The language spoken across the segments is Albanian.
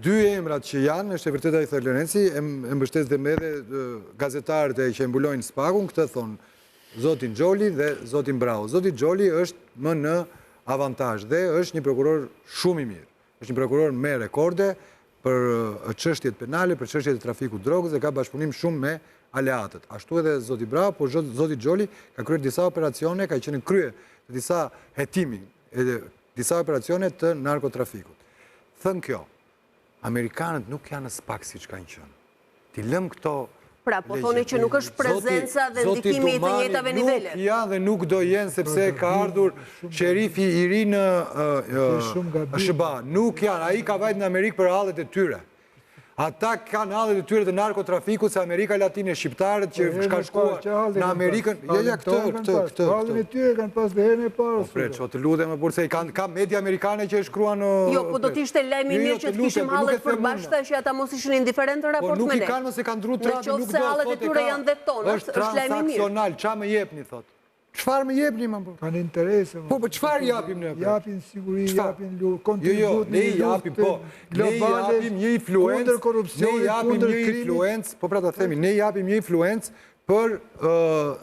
dy emrat që janë, është e vërteta i thërë Lorenci, e mbështes dhe me dhe gazetarët e që mbulojnë Spakun, këtë thonë zotin Gjoli dhe zotin Brau. Zotin Gjoli është më në avantaj dhe është një prokuror shumë i mirë. është një prokuror me rekorde për çështjet penale, për çështjet e trafikut drogës dhe ka bashkëpunim shumë me aleatët. Ashtu edhe zoti Brau, por zoti Gjoli ka kryer disa operacione, ka qenë në krye të disa hetimi, disa operacione të narkotrafikut. Thënë kjo, Amerikanët nuk janë SPAK siç kanë qenë. Ti lëm këto. Pra, po thoni që nuk është prezenca dhe ndikimi i të njëjtave nivele. Nuk janë dhe nuk do jenë sepse ka ardhur sherifi i ri në SBA. Nuk janë, ai ka vajt në Amerikë për hallet e tyre. Ata kanë hallet e tyre të narkotrafikut se Amerika Latine, shqiptarët që ka shkuar në Amerikën. Këtë. Hallet e tyre kanë pas dhe herën e parë. Po pret, që të lutem më burë se ka media amerikane që e shkruan në... Jo, po do t'ishte lajm i mirë që të kishim hallet përbashkëta që ata mos ishin indiferentë në raport me ne. Po nuk i kanë mëse kanë ndru tratë, nuk do, se hallet e tyre janë dhe tonë, është lajm i mirë. Transakcional, qa më jepni, thot. Qëfar më jepni, më burë? Kanë interese, më. Po, qëfar japim në? Japin siguri, japin kontribut në luftën globale, kundër korupcionit, kundër krimit. Po pra ta themi, ne japim një influencë për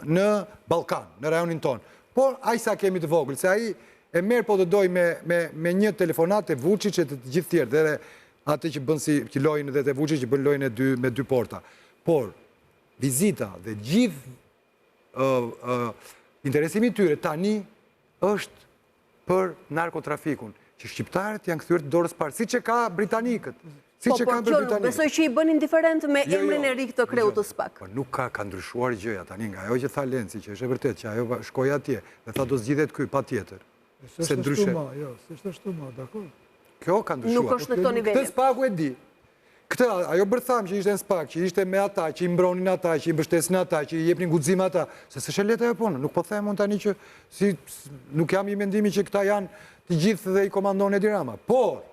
në Ballkan, në rajonin tonë. Por, aj sa kemi të vogël, se aj e merë po të doj me një telefonat e Vučić e të gjithë tjerë, dhe atë që bën si lojnë dhe të Vučić që bën lojnë me dy porta. Por, vizita dhe gjithë interesimi tyre tani është për narkotrafikun, që shqiptarët janë kthyer dorës parë, si që ka britanikët. Po, besoj që i bën indiferent me emrin e ri të kreut të SPAK. Po nuk ka ndryshuar gjëja tani nga ajo që tha Lenci, që është e vërtet që ajo shkoi atje dhe tha do zgjidhet ky patjetër. Se ndryshe. Jo, s'është ashtu më, dakor. Kjo ka ndryshuar. Nuk është në këto nivele. Këtë SPAK-u e di. Këtë, ajo bërtham që ishte në SPAK, që ishte me ata, që i mbronin ata, që i mbështesin ata, që i jepnin guxim ata, se s'është lehtë ajo punë. Nuk po them unë tani që nuk jam i mendimit që këta janë të gjithë dhe i komandon Edi Rama. Por,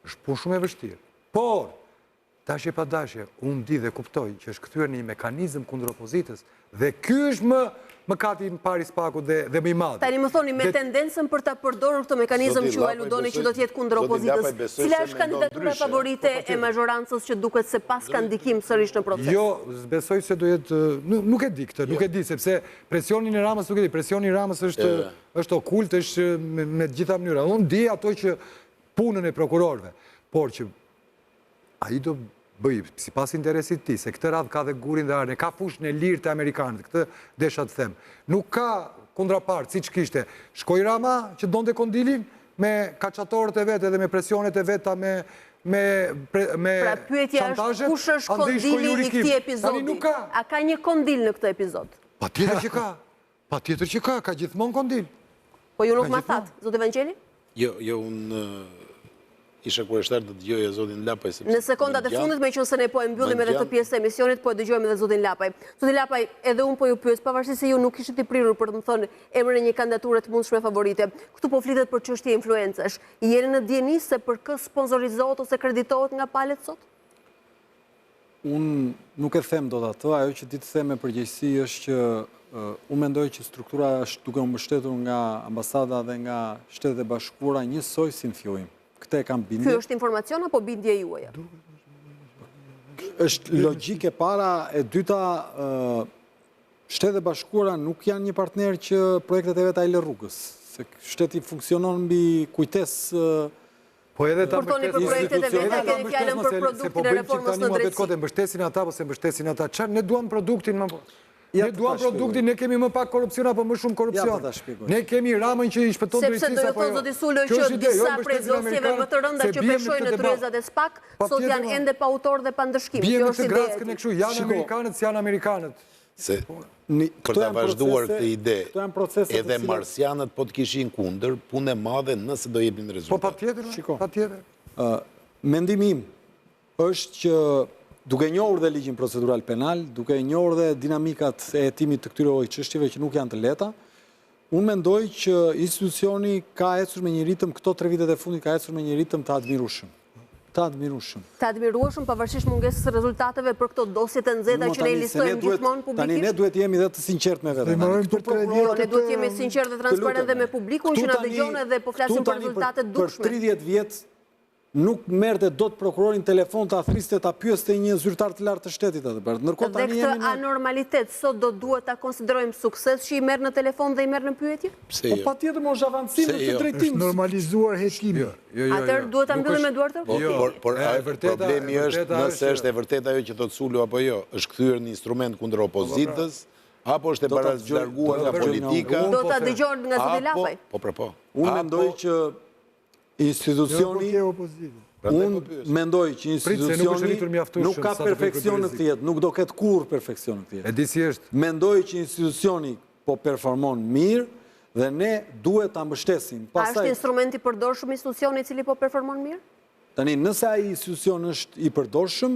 është punë shumë e vështirë. Por, dashje pa dashje, unë di dhe kuptoj që është kthyer në një mekanizëm kundër opozitës dhe ky është më kati në pari SPAK-u dhe më i madh. Tani më thoni me tendencën për ta përdorur këtë mekanizëm që u aludoni që do të jetë kundër opozitës. Cila është kandidatura favorite e mazhorancës që duket se pas ka ndikim sërish në proces? Jo, besoj se do jetë, nuk e di këtë, nuk e di, sepse presioni në Ramës nuk e di, presioni në Ramës është okult, është me gjitha mënyra. Unë di ato që punën e prokurorëve, por që ai do bëj, si pas interesit ti, se këtë radhë ka dhe gurin dhe arën, ka fush në lirë të Amerikanët, këtë desha të them. Nuk ka kontrapart, si që kishte, shkoj Rama që donte kondilin me kaçatorët e vetë edhe me presionet e veta me pra pyetja është kush është kondili i këtij epizodi? A ka një kondil në këtë epizod? Pa tjetër që ka, pa tjetër që ka gjithmonë kondil. Po ju nuk ma thatë, zotë Evangjeli? Jo, unë isha kurioztar të dëgjoja zotin Lapaj. Në sekondat e fundit, me qënë se ne po e mbyllim edhe këtë pjesë të emisionit, po e dëgjojmë edhe zotin Lapaj. Zotin Lapaj, edhe unë po ju pyes, pavarësisht se ju nuk ishit i prirur për të më thënë emrin e një kandidature të mundshme favorite. Këtu po flitet për çështje influencesh. Jeni në dieni se për kë sponsorizohet ose kreditohet nga palët sot? Unë nuk e them dot atë, ajo që ti të them me përgjegjësi është që unë mendoj që struktura është duke u mbështetur nga ambasada dhe nga Shtetet e Bashkuara njësoj si në fillim. Këtë e kam bindje. Ky është informacion apo bindje juaja? Është logjike para, e dyta, Shtetet e Bashkuara nuk janë një partner që projektet e veta i lë rrugës. Se shteti funksionon mbi kujtesë. Po edhe ta mbështesin për projektet e veta, keni fjalën për produktin e reformës në drejtësi. Mbështesin ata apo se mbështesin ata? Çfarë ne duam produktin më? Ne duam produktin, ne kemi më pak korupcion apo më shumë korupcion. Ne kemi Ramën që i shpëton drejtësisë apo jo. Sepse do të thotë zoti Suloj që disa prej dosjeve më të rënda që peshojnë në tryezat e SPAK sot janë ende pa autor dhe pa ndëshkim. Kjo është ideja. Janë amerikanët si janë amerikanët. Se për ta vazhduar këtë ide, edhe marsianët po të kishin kundër, punë e madhe nëse do jepnin rezultate. Po patjetër. Mendimi im është që duke njohur dhe ligjin procedural penal, duke njohur dhe dinamikat e hetimit të këtyre lloj çështjeve që nuk janë të lehta, unë mendoj që institucioni ka ecur me një ritëm këto 3 vitet e fundit ka ecur me një ritëm të admirueshëm. Të admirueshëm pavarësisht mungesës së rezultateve për këto dosje të nxehta që ne i listojmë gjithmonë publikisht. Tani ne duhet jemi dhe të sinqertë me veten. Ne duhet të jemi sinqertë dhe transparentë me publikun që na dëgjon edhe po flasim për rezultate dukshme. Për 30 vjet nuk merrte dot prokurorin telefon të athriste ta pyeste një zyrtar të lartë të shtetit atë për. Ndërkohë Dhe tani këtë anormalitet sot do duhet ta konsiderojmë sukses që i merr në telefon dhe i merr në pyetje? Pse Po jo? patjetër mos avancim në këtë drejtim. Është normalizuar hetimi. Atëherë duhet ta mbyllim me duart të? Por problemi është nëse është e vërtet ajo që thot Sulu apo jo, është kthyer në instrument kundër opozitës, apo është e barazlarguar nga politika, Do ta dëgjon nga zoti Lapaj? Po. Unë mendoj që institucioni Unë mendoj që institucioni nuk ka perfekcion në këtë jetë, nuk do ketë kur perfekcion në këtë jetë. E di si është. Mendoj që institucioni po performon mirë dhe ne duhet ta mbështesim. A është instrumenti i përdorshëm i institucionit i cili po performon mirë? Tani, nëse ai institucion është i përdorshëm,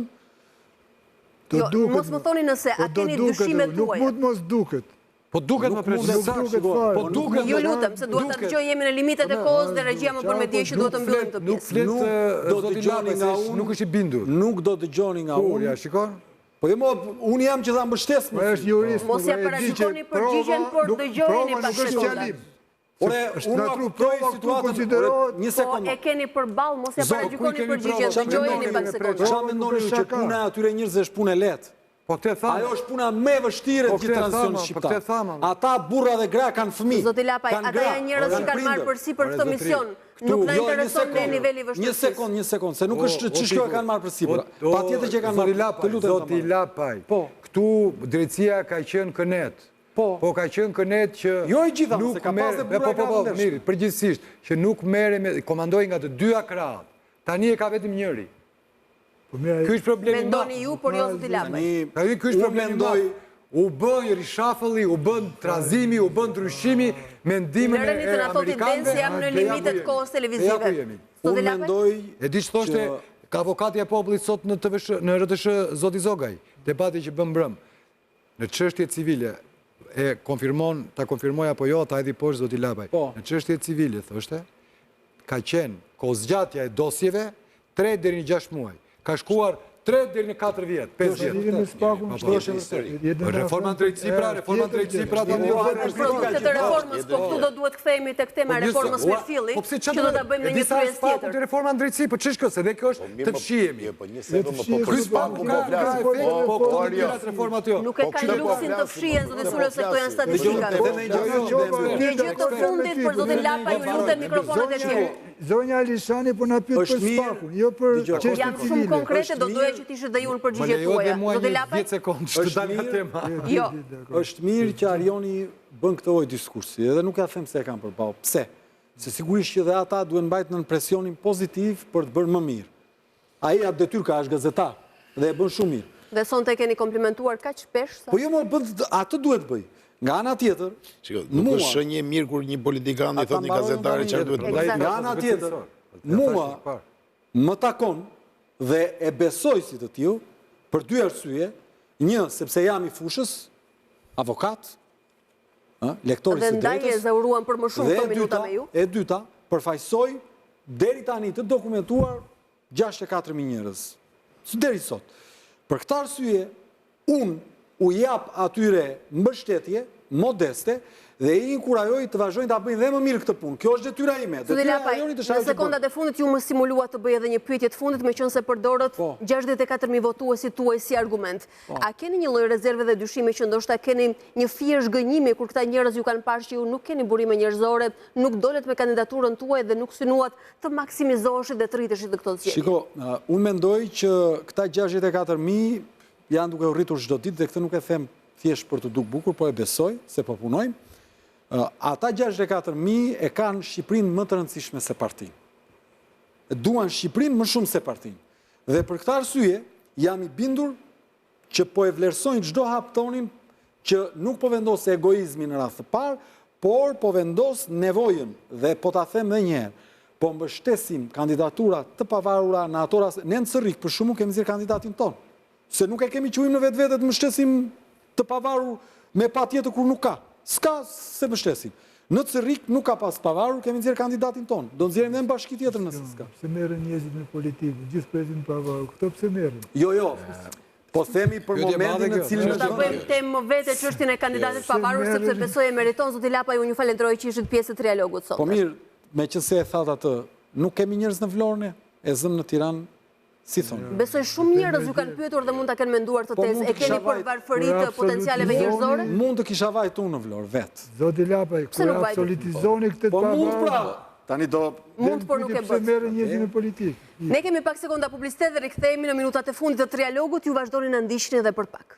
mos më thoni nëse a keni dyshimet tuaja. Nuk mund mos duket. Po duket më precisht. Po duket. Ju lutem, se duhet ta dëgjoj, jemi në limitet e kohës dhe regjia më përmendje që duhet të mbyllim këtë pjesë. Nuk do të dëgjoni nga unë, nuk është i bindur. Nuk do të dëgjoni nga unë. Ja, shikon? Po unë jam që ta mbështes. Është jurist. Mos ja parashikoni përgjigjen, por dëgjojeni pak sekonda. Ore, unë kuptoj situatën. Një sekondë. Po e keni përballë, mos ja parashikoni përgjigjen, dëgjojeni pak sekonda. Çfarë mendoni që puna e atyre njerëzve është punë e lehtë? Po te thamë. Ajo është puna më e vështirë gjithë tranzicionit shqiptar. Ata burra dhe gra kanë fëmijë. Zoti Lapaj, ata janë njerëz që kanë marrë përsipër këtë mision. Nuk na intereson në niveli vështirësisë. Një sekond, se nuk është ç'shkjo e kanë marrë përsipër. Patjetër që kanë marrë. Të lutem. Zoti Lapaj. Këtu drejtësia ka qenë kënet. Po ka qenë kënet që jo i gjitha, se ka pas dhe burra gra të mirë, përgjithsisht që nuk merre me komandoi nga të dyja krahët. Tani e ka vetëm njëri. Ky është problemi. Mendoni ju, por jo zoti Lapaj. Ky është problemi. U bën reshuffle, u bën trazimi, u bën ndryshimi me ndihmën e amerikanëve. Në thotë Densi jam në limitet kohës televizive. Unë mendoj, e di ç'thoshte ka avokati e popullit sot në TVSH, në RTS zoti Zogaj, debati që bën mbrëm në çështje civile. Ta konfirmoj apo jo, ta edhi poshtë zoti Lapaj. Në çështje civile, thoshte, ka qenë kozgjatja e dosjeve 3 deri në 6 muaj. Ka shkuar 3 deri në 4 vjet, 5 vjet. Reforma në drejtësi pra, këtë reformës, po këtu do duhet kthehemi tek tema e reformës me filli, që do ta bëjmë në një kryes tjetër. Reforma në drejtësi, po ç'është kjo, se dhe kjo është të fshihemi. Nuk e kanë luksin të fshihen zoti Sulë, se këto janë statistikat. Një gjë të fundit për zotin Lapaj, ju lutem mikrofonat e tjerë. Zonja Alishani po na pyet për spakun, jo për çështje civile. Janë shumë konkrete, do doja që t'ishte dhe ju në përgjigjet tuaja. Zoti Lapaj? 10 sekondë që të dalë nga tema. Jo. Është mirë që Arioni bën këtë lloj diskursi, edhe nuk ja them se e kam përballë. Pse? Se sigurisht që dhe ata duhen mbajtur në presionin pozitiv për të bërë më mirë. Ai atë detyrë ka, është gazetar dhe e bën shumë mirë. Dhe sonte keni komplimentuar kaq shpesh sa? Po jo, atë duhet bëj. Nga ana tjetër, nuk është shënjë mirë kur një politikan i thot një gazetari çfarë duhet të bëjë. Nga ana tjetër, mua më takon dhe e besoj si të tillë për 2 arsye. Një, sepse jam i fushës, avokat, lektori së drejtës. Dhe ndaj e zauruan për më shumë këto minuta me ju. E dyta, përfaqësoj deri tani të dokumentuar 64.000 njerëz. Deri sot. Për këtë arsye, unë u jap atyre mbështetje modeste dhe i inkurajoj të vazhdojnë ta bëjnë dhe më mirë këtë punë. Kjo është detyra ime. Zoti Lapaj, në sekondat e fundit ju më stimuluat të bëj edhe një pyetje të fundit, meqense përdorët 64.000 votuesit tuaj si argument. A keni një lloj rezerve dhe dyshimi që ndoshta keni një fije zhgënjimi kur këta njerëz ju kanë parë që ju nuk keni burime njerëzore, nuk dolet me kandidaturën tuaj dhe nuk synuat të maksimizoheshit dhe të rriteshit në këto zgjedhje? Shiko, unë mendoj që këta 64.000 janë duke u rritur çdo ditë dhe këtë nuk e them thjesht për të duk bukur, po e besoj se po punojmë. Ata 64.000 e kanë Shqipërinë më të rëndësishme se partinë. Duan Shqipërinë më shumë se partinë. Dhe për këtë arsye jam i bindur që po e vlerësojnë çdo hap tonin që nuk po vendos egoizmin në radhë të parë, por po vendos nevojën dhe po ta them edhe një herë, po mbështesim kandidatura të pavarura në ato raste. Ne në Cerrik për shkakun kemi zgjedhur kandidatin ton. Se nuk e kemi quajmë në vetvete të mbështesim të pavarur me patjetër kur nuk ka. S'ka se mbështesim. Në Cerrik nuk ka pas pavarur, kemi nxjerr kandidatin ton. Do nxjerrim edhe në bashki tjetër nëse s'ka. Se merren njerëzit me politikë, gjithë presin pavarur. Këto pse merren? Jo. Po themi për momentin në cilin do ta bëjmë temë më vete çështjen e kandidatit pavarur sepse besoj e meriton. Zoti Lapaj, unë ju falenderoj që ishit pjesë të trialogut sot. Po mirë, meqense e thatë atë, nuk kemi njerëz në Vlorë? e zëm në Tiranë, si thonë. Besoj shumë njerëz ju kanë pyetur dhe mund ta kenë menduar të tezë. E keni për varfëri të potencialeve njerëzore? Mund të kisha vajt unë në Vlorë, vetë. Zoti Lapaj, kur absolutizoni këtë Po mund pra, tani do... Mund, por nuk e Pse bët. merren njerëzit në politikë? Ne kemi pak sekonda publicitet dhe rikthehemi në minutat e fundit të trialogut. Ju vazhdoni na ndiqni edhe për pak.